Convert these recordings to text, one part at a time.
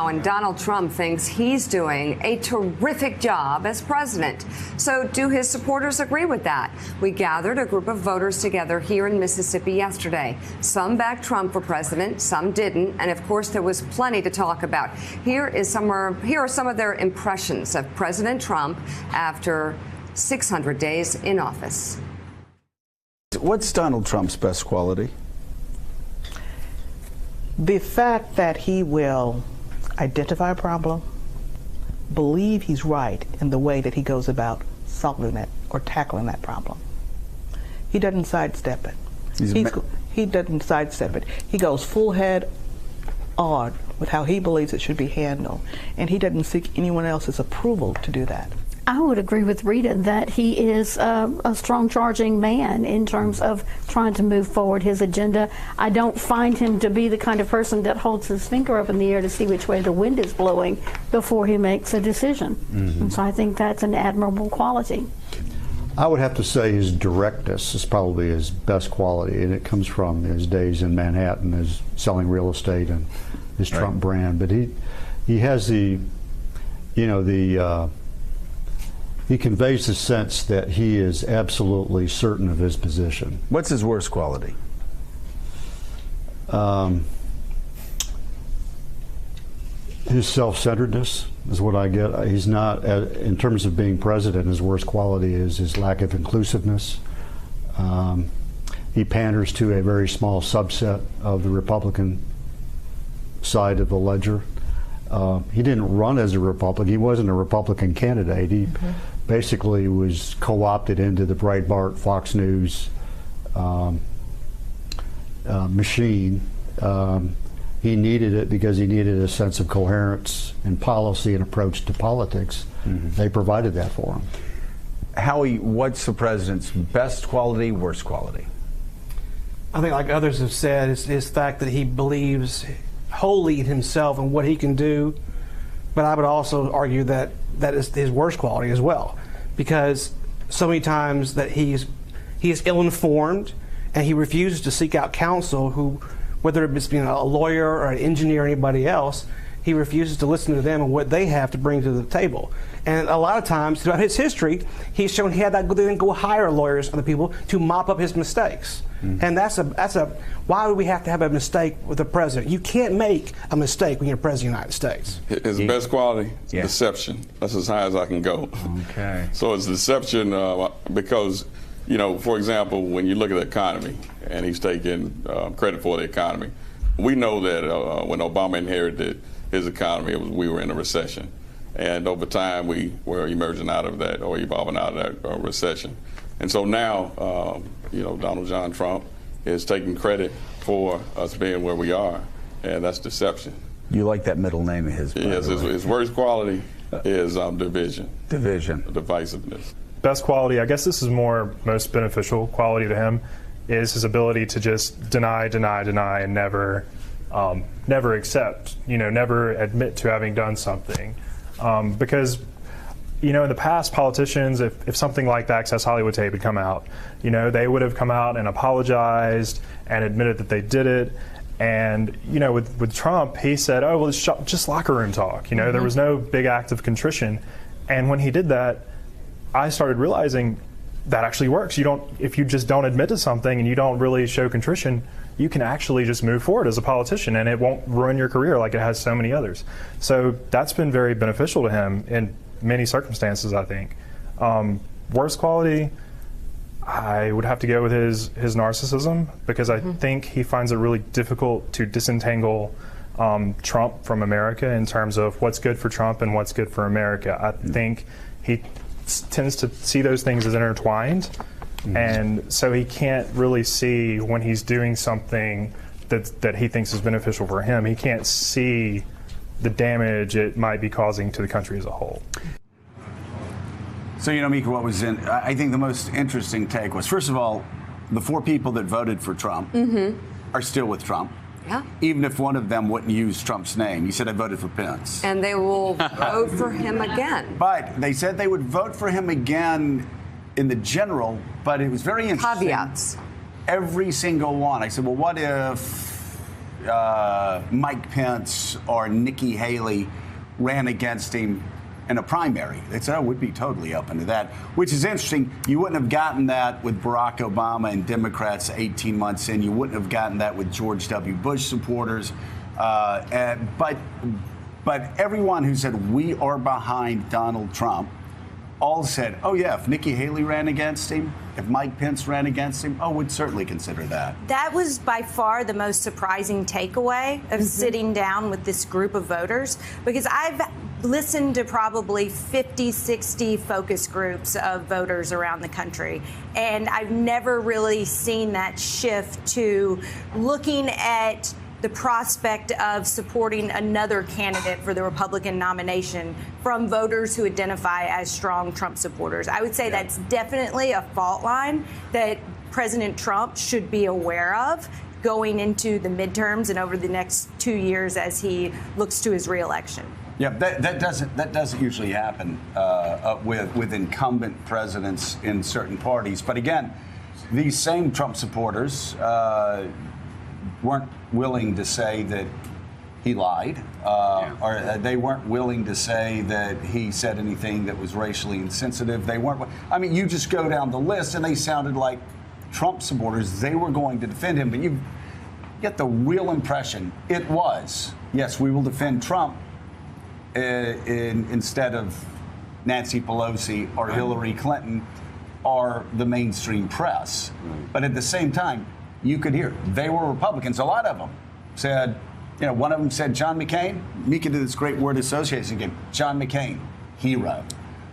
And Donald Trump thinks he's doing a terrific job as president. So do his supporters agree with that? We gathered a group of voters together here in Mississippi yesterday. Some backed Trump for president, some didn't. And of course, there was plenty to talk about. Here are some of their impressions of President Trump after 600 days in office. What's Donald Trump's best quality? The fact that he will identify a problem, believe he's right in the way that he goes about solving it or tackling that problem. He doesn't sidestep it. He doesn't sidestep it. He goes full head on with how he believes it should be handled, and he doesn't seek anyone else's approval to do that. I would agree with Rita that he is a strong charging man in terms of trying to move forward his agenda. I don't find him to be the kind of person that holds his finger up in the air to see which way the wind is blowing before he makes a decision. And so I think that's an admirable quality. I would have to say his directness is probably his best quality, and it comes from his days in Manhattan as selling real estate and his Trump brand. But he has the, he conveys the sense that he is absolutely certain of his position. What's his worst quality? His self-centeredness is what I get. He's not, in terms of being president, his worst quality is his lack of inclusiveness. He panders to a very small subset of the Republican side of the ledger. He didn't run as a Republican. He wasn't a Republican candidate. He basically was co-opted into the Breitbart, Fox News machine. He needed it because he needed a sense of coherence in policy and approach to politics. They provided that for him. Howie, what's the president's best quality, worst quality? I think, like others have said, it's his fact that he believes wholly in himself and what he can do. But I would also argue that that is his worst quality as well, because so many times that he is ill-informed and he refuses to seek out counsel who, whether it's being a lawyer or an engineer or anybody else, he refuses to listen to them and what they have to bring to the table. And a lot of times throughout his history, he's shown he had that go hire lawyers and other people to mop up his mistakes. And that's a why would we have to have a mistake with the president? You can't make a mistake when you're president of the United States. His best quality, deception. That's as high as I can go. Okay. So it's deception because, for example, when you look at the economy, and he's taking credit for the economy, we know that when Obama inherited his economy, we were in a recession. And over time, we were emerging out of that, or evolving out of that recession. And so now, Donald John Trump is taking credit for us being where we are, and that's deception. You like that middle name of his? Yes, his worst quality is division. Division. Divisiveness. Best quality, I guess this is most beneficial quality to him, is his ability to just deny, and never accept, never admit to having done something. Because, in the past, politicians, if something like the Access Hollywood tape had come out, they would have come out and apologized and admitted that they did it. And, with Trump, he said, oh, well, it's just locker room talk. There was no big act of contrition. And when he did that, I started realizing that actually works. If you just don't admit to something and you don't really show contrition, you can actually just move forward as a politician, and it won't ruin your career like it has so many others. So that's been very beneficial to him in many circumstances, I think. Worst quality, I would have to go with his narcissism, because I think he finds it really difficult to disentangle Trump from America in terms of what's good for Trump and what's good for America. I think he tends to see those things as intertwined. And so he can't really see when he's doing something that he thinks is beneficial for him. He can't see the damage it might be causing to the country as a whole. So, Mika, what was I think the most interesting take was, first of all, the 4 people that voted for Trump are still with Trump. Yeah. Even if one of them wouldn't use Trump's name. He said, I voted for Pence. And they will vote for him again. But they said they would vote for him again in the general, but it was very interesting. Caveats. Every single one. I said, well, what if Mike Pence or Nikki Haley ran against him in a primary. They said, oh, we'd be totally open to that, which is interesting. You wouldn't have gotten that with Barack Obama and Democrats 18 months in. You wouldn't have gotten that with George W. Bush supporters. But everyone who said we are behind Donald Trump all said, oh, yeah, if Nikki Haley ran against him, if Mike Pence ran against him, oh, we'd certainly consider that. That was by far the most surprising takeaway of sitting down with this group of voters, because I've listened to probably 50, 60 focus groups of voters around the country, and I've never really seen that shift to looking at the prospect of supporting another candidate for the Republican nomination from voters who identify as strong Trump supporters. I would say that's definitely a fault line that President Trump should be aware of going into the midterms and over the next 2 years as he looks to his reelection. Yeah, that doesn't usually happen with incumbent presidents in certain parties. But again, these same Trump supporters weren't willing to say that he lied, or they weren't willing to say that he said anything that was racially insensitive. They weren't. I mean, you just go down the list, and they sounded like Trump supporters. They were going to defend him, but you get the real impression it was, yes, we will defend Trump instead of Nancy Pelosi or Hillary Clinton or the mainstream press. But at the same time, you could hear they were Republicans. A lot of them said, you know, one of them said John McCain. Mika did this great word association game. John McCain, hero.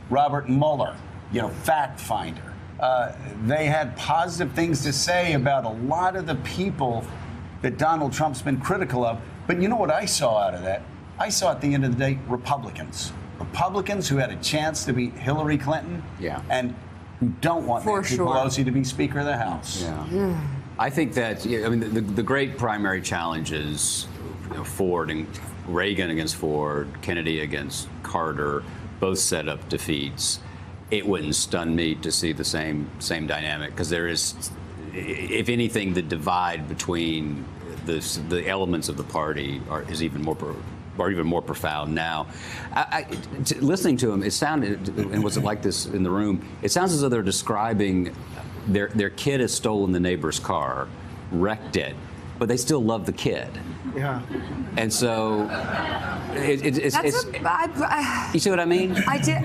Robert Mueller, you know, fact finder. They had positive things to say about a lot of the people that Donald Trump's been critical of. But you know what I saw out of that? I saw at the end of the day, Republicans. Republicans who had a chance to beat Hillary Clinton and who don't want Nancy Pelosi to be Speaker of the House. I think that, I mean, the great primary challenges, you know, Ford and Reagan against Ford, Kennedy against Carter, both set up defeats. It wouldn't stun me to see the same dynamic, because there is, if anything, the divide between the elements of the party is even more profound now. Listening to him, it sounded, and was it like this in the room? It sounds as though they're describing their kid has stolen the neighbor's car, wrecked it, but they still love the kid. Yeah. And so you see what I mean? I did.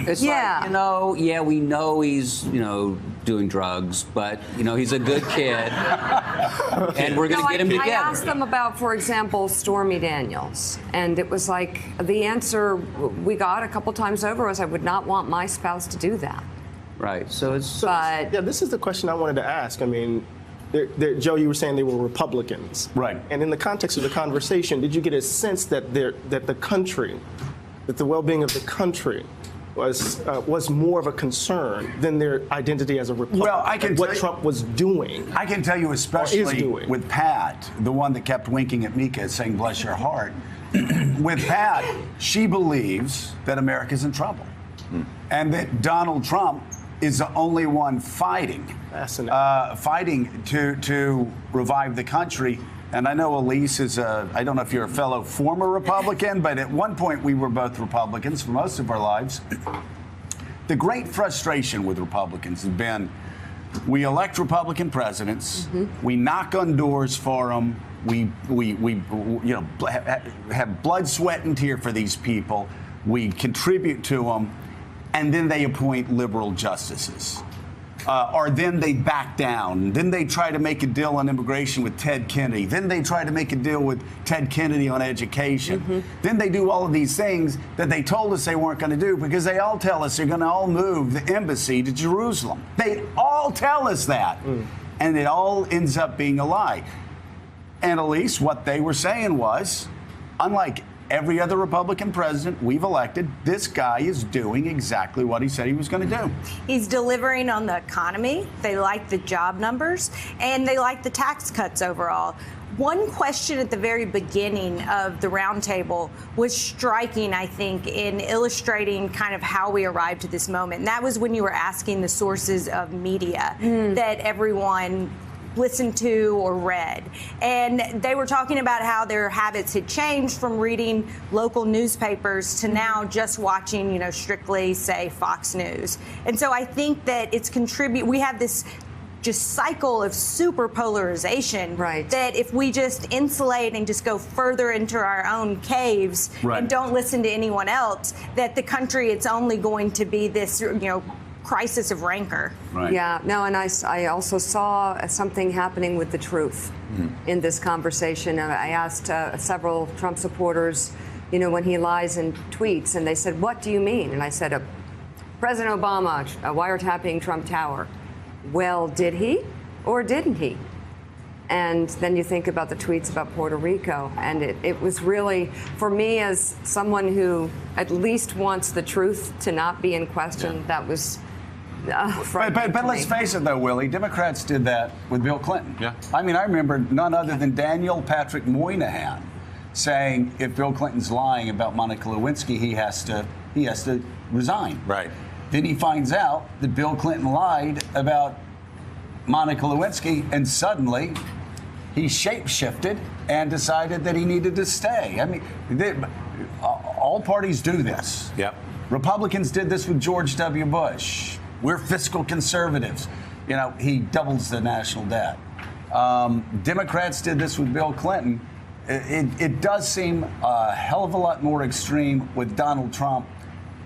It's like, you know, yeah, we know he's, you know, doing drugs, but, you know, he's a good kid, and we're going to get him together. I asked them about, for example, Stormy Daniels, and it was like the answer we got a couple times over was, I would not want my spouse to do that. Right. So it's. Yeah, this is the question I wanted to ask. I mean, Joe, you were saying they were Republicans, right? And in the context of the conversation, did you get a sense that the well-being of the country was more of a concern than their identity as a Republican? Well, I can what Trump was doing. I can tell you, especially with Pat, the one that kept winking at Mika, saying "bless your heart." With Pat, she believes that America's in trouble, and that Donald Trump is the only one fighting to revive the country. And I know Elise is I don't know if you're a fellow former Republican, but at one point we were both Republicans for most of our lives. The great frustration with Republicans has been, we elect Republican presidents, we knock on doors for them, we have blood, sweat, and tear for these people, we contribute to them, and then they appoint liberal justices. Or then they back down. Then they try to make a deal on immigration with Ted Kennedy. Then they try to make a deal with Ted Kennedy on education. Then they do all of these things that they told us they weren't going to do, because they all tell us they're going to all move the embassy to Jerusalem. They all tell us that. And it all ends up being a lie. And at least what they were saying was, unlike every other Republican president we've elected, this guy is doing exactly what he said he was going to do. He's delivering on the economy. They like the job numbers, and they like the tax cuts overall. One question at the very beginning of the roundtable was striking, I think, in illustrating kind of how we arrived to this moment. And that was when you were asking the sources of media that everyone listened to or read. And they were talking about how their habits had changed from reading local newspapers to now just watching, strictly, say, Fox News. And so I think that it's we have this just cycle of super polarization that if we just insulate and just go further into our own caves and don't listen to anyone else, that the country, it's only going to be this, crisis of rancor. Yeah, no, and I also saw something happening with the truth in this conversation. I asked several Trump supporters, when he lies in tweets, and they said, "What do you mean?" And I said, President Obama wiretapping Trump Tower. Well, did he or didn't he? And then you think about the tweets about Puerto Rico, and it was really, for me as someone who at least wants the truth to not be in question, that was frightening. But let's face it, though, Willie, Democrats did that with Bill Clinton. Yeah. I mean, I remember none other than Daniel Patrick Moynihan saying if Bill Clinton's lying about Monica Lewinsky, he has to resign. Right. Then he finds out that Bill Clinton lied about Monica Lewinsky, and suddenly he shape-shifted and decided that he needed to stay. I mean, all parties do this. Yep. Republicans did this with George W. Bush. We're fiscal conservatives. He doubles the national debt. Democrats did this with Bill Clinton. It does seem a hell of a lot more extreme with Donald Trump.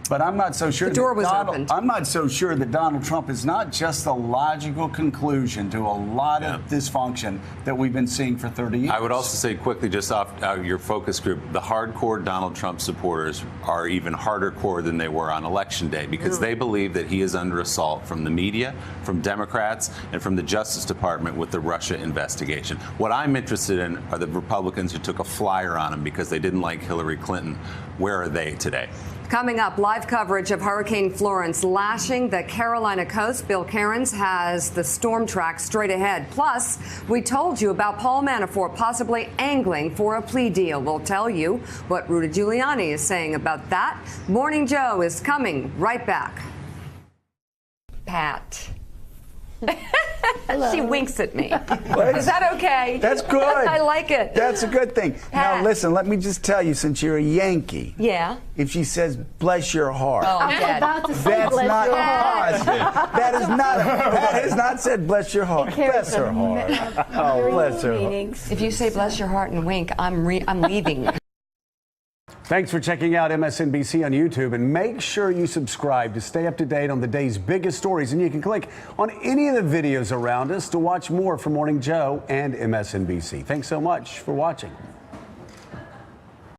But I'm not so sure. The door was opened. I'm not so sure that Donald Trump is not just the logical conclusion to a lot of dysfunction that we've been seeing for 30 years. I would also say quickly, just off your focus group, the hardcore Donald Trump supporters are even harder core than they were on Election Day because they believe that he is under assault from the media, from Democrats, and from the Justice Department with the Russia investigation. What I'm interested in are the Republicans who took a flyer on him because they didn't like Hillary Clinton. Where are they today? Coming up, live coverage of Hurricane Florence lashing the Carolina coast. Bill Cairns has the storm track straight ahead. Plus, we told you about Paul Manafort possibly angling for a plea deal. We'll tell you what Rudy Giuliani is saying about that. Morning Joe is coming right back. Pat. She winks at me. Is that okay? That's good. I like it. That's a good thing. Now, listen, let me just tell you, since you're a Yankee, if she says, bless your heart, About to say that's bless not your heart. positive. That has not said, bless your heart. Bless her heart. Oh, bless her heart. If you say bless your heart and wink, I'm leaving. Thanks for checking out MSNBC on YouTube, and make sure you subscribe to stay up to date on the day's biggest stories. And you can click on any of the videos around us to watch more from Morning Joe and MSNBC. Thanks so much for watching.